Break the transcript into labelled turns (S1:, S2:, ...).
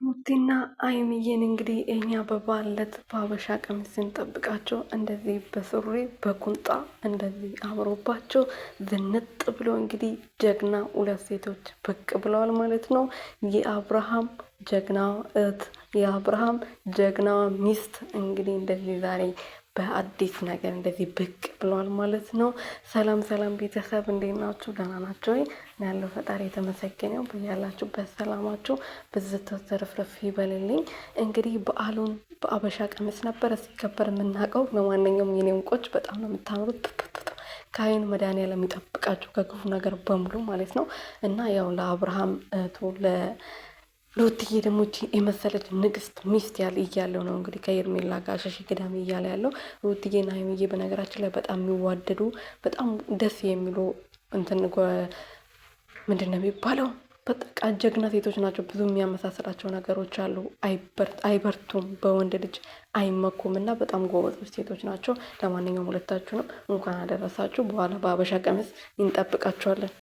S1: ሙቲና አይምዬን እንግዲህ እኛ በባለት በሀበሻ ቀሚስ ስንጠብቃቸው እንደዚህ በሱሪ በቁንጣ እንደዚህ አምሮባቸው ዝንጥ ብሎ እንግዲህ ጀግና ሁለት ሴቶች ብቅ ብለዋል ማለት ነው። የአብርሃም ጀግና እህት የአብርሃም ጀግና ሚስት እንግዲህ እንደዚህ ዛሬ በአዲስ ነገር እንደዚህ ብቅ ብለዋል ማለት ነው። ሰላም ሰላም ቤተሰብ እንዴት ናችሁ? ደህና ናቸው ወይ? ያለው ፈጣሪ የተመሰገነው በያላችሁበት ሰላማችሁ ብዝት ተረፍረፍ ይበልልኝ። እንግዲህ በዓሉን በአበሻ ቀሚስ ነበረ ሲከበር የምናውቀው። ለማንኛውም የኔ እንቆች በጣም ነው የምታምሩት። ከአይን መድኃኒዓለም የሚጠብቃችሁ ከክፉ ነገር በሙሉ ማለት ነው። እና ያው ለአብርሃም እህቱ ለሩትዬ ደግሞ የመሰለች ንግስት ሚስት እያለው ነው እንግዲህ ከኤርሜላ ጋር ሸሽ ገዳሚ እያለ ያለው። ሩትዬና ሀይሚዬ በነገራችን ላይ በጣም የሚዋደዱ በጣም ደስ የሚሉ ምንድን ነው የሚባለው በቃ ጀግና ሴቶች ናቸው። ብዙ የሚያመሳስላቸው ነገሮች አሉ። አይበርቱም፣ በወንድ ልጅ አይመኩም እና በጣም ጎበዞች ሴቶች ናቸው። ለማንኛውም ሁለታችሁንም እንኳን አደረሳችሁ። በኋላ በሀበሻ ቀሚስ እንጠብቃችኋለን።